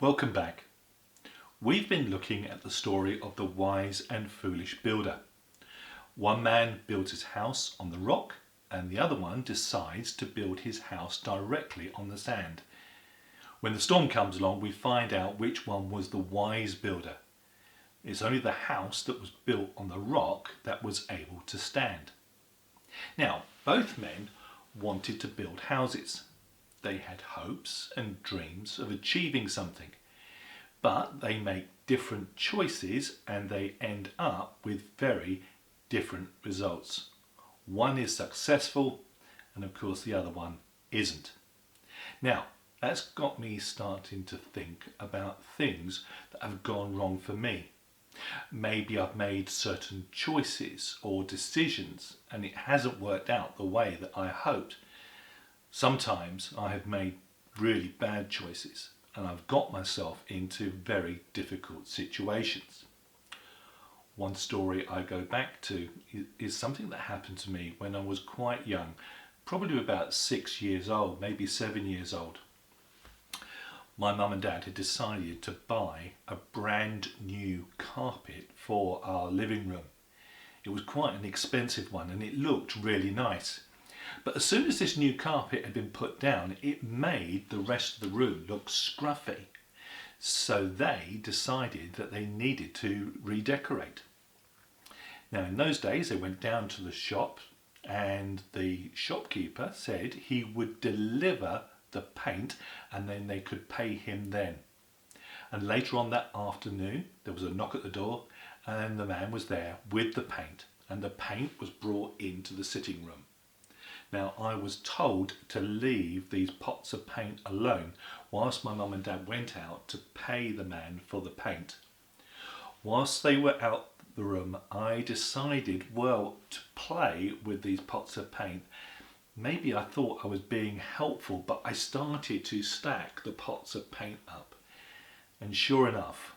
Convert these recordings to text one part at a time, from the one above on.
Welcome back. We've been looking at the story of the wise and foolish builder. One man built his house on the rock and the other one decides to build his house directly on the sand. When the storm comes along, we find out which one was the wise builder. It's only the house that was built on the rock that was able to stand. Now, both men wanted to build houses. They had hopes and dreams of achieving something, but they make different choices and they end up with very different results. One is successful and of course the other one isn't. Now, that's got me starting to think about things that have gone wrong for me. Maybe I've made certain choices or decisions and it hasn't worked out the way that I hoped. Sometimes I have made really bad choices and I've got myself into very difficult situations. One story I go back to is something that happened to me when I was quite young, probably about 6 years old, maybe 7 years old. My mum and dad had decided to buy a brand new carpet for our living room. It was quite an expensive one and it looked really nice. But as soon as this new carpet had been put down, it made the rest of the room look scruffy. So they decided that they needed to redecorate. Now in those days they went down to the shop and the shopkeeper said he would deliver the paint and then they could pay him then. And later on that afternoon there was a knock at the door and the man was there with the paint and the paint was brought into the sitting room. Now I was told to leave these pots of paint alone whilst my mum and dad went out to pay the man for the paint. Whilst they were out the room, I decided, to play with these pots of paint. Maybe I thought I was being helpful, but I started to stack the pots of paint up. And sure enough,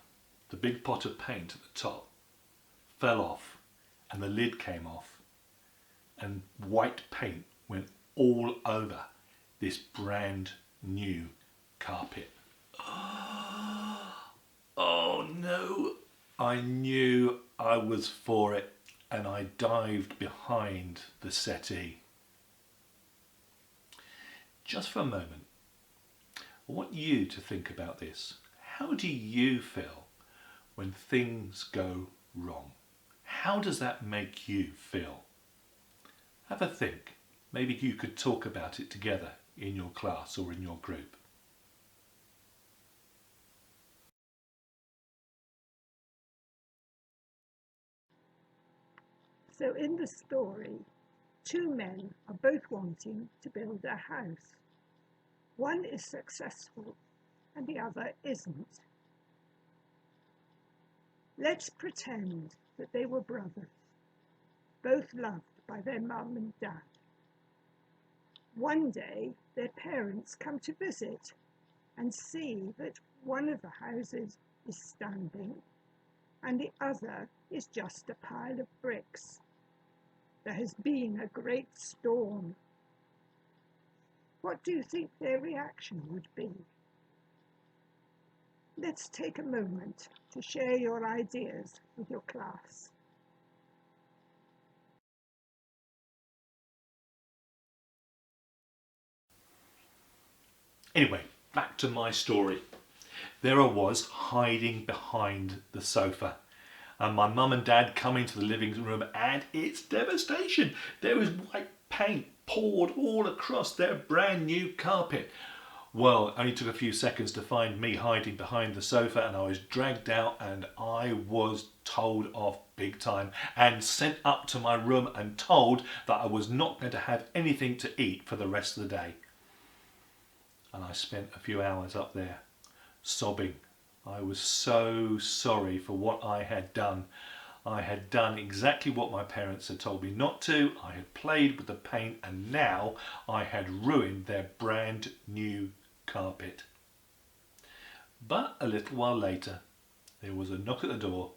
the big pot of paint at the top fell off and the lid came off and white paint went all over this brand new carpet. Oh no! I knew I was for it and I dived behind the settee. Just for a moment, I want you to think about this. How do you feel when things go wrong? How does that make you feel? Have a think. Maybe you could talk about it together in your class or in your group. So in the story, two men are both wanting to build a house. One is successful and the other isn't. Let's pretend that they were brothers, both loved by their mum and dad. One day their parents come to visit and see that one of the houses is standing and the other is just a pile of bricks. There has been a great storm. What do you think their reaction would be? Let's take a moment to share your ideas with your class. Anyway, back to my story. There I was hiding behind the sofa. And my mum and dad come into the living room and it's devastation. There was white paint poured all across their brand new carpet. Well, it only took a few seconds to find me hiding behind the sofa and I was dragged out and I was told off big time and sent up to my room and told that I was not going to have anything to eat for the rest of the day. And I spent a few hours up there sobbing. I was so sorry for what I had done. I had done exactly what my parents had told me not to. I had played with the paint and now I had ruined their brand new carpet. But a little while later there was a knock at the door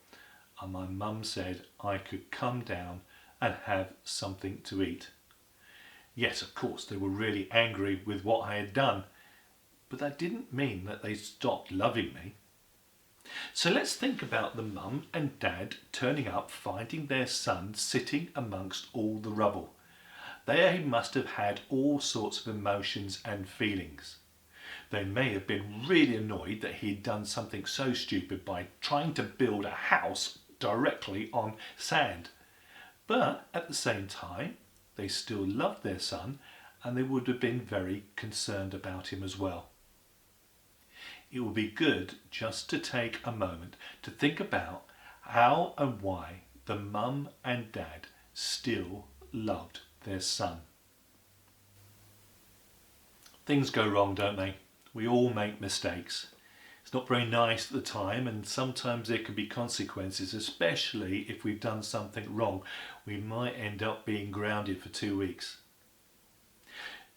and my mum said I could come down and have something to eat. Yes, of course, they were really angry with what I had done. but that didn't mean that they stopped loving me. So let's think about the mum and dad turning up, finding their son sitting amongst all the rubble. They must have had all sorts of emotions and feelings. They may have been really annoyed that he'd done something so stupid by trying to build a house directly on sand. But at the same time, they still loved their son, and they would have been very concerned about him as well. It would be good just to take a moment to think about how and why the mum and dad still loved their son. Things go wrong, don't they? We all make mistakes. It's not very nice at the time, and sometimes there can be consequences, especially if we've done something wrong. We might end up being grounded for 2 weeks.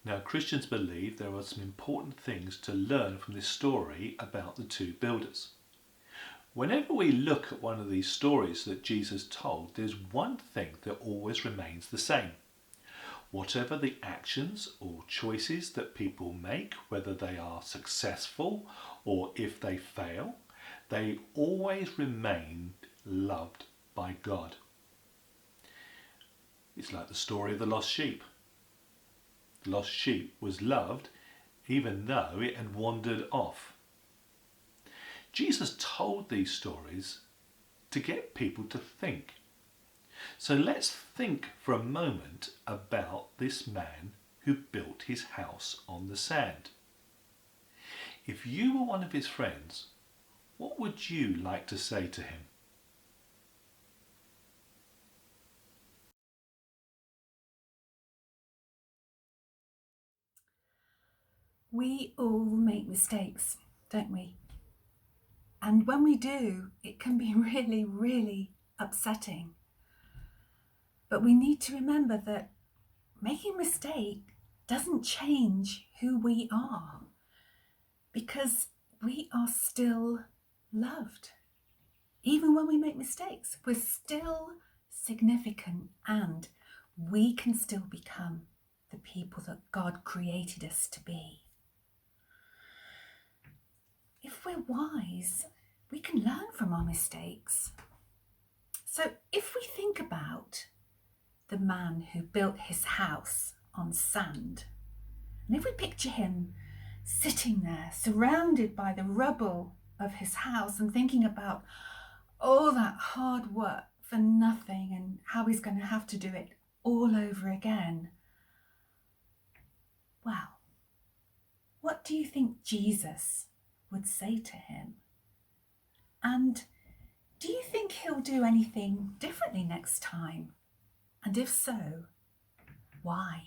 Now, Christians believe there are some important things to learn from this story about the two builders. Whenever we look at one of these stories that Jesus told, there's one thing that always remains the same. Whatever the actions or choices that people make, whether they are successful or if they fail, they always remain loved by God. It's like the story of the lost sheep. The lost sheep was loved even though it had wandered off. Jesus told these stories to get people to think. So let's think for a moment about this man who built his house on the sand. If you were one of his friends, what would you like to say to him? We all make mistakes, don't we? And when we do, it can be really, really upsetting. But we need to remember that making a mistake doesn't change who we are, because we are still loved. Even when we make mistakes, we're still significant, and we can still become the people that God created us to be. If we're wise, we can learn from our mistakes. So if we think about the man who built his house on sand, and if we picture him sitting there surrounded by the rubble of his house and thinking about all that hard work for nothing and how he's going to have to do it all over again, well, what do you think Jesus would say to him? And do you think he'll do anything differently next time? And if so, why?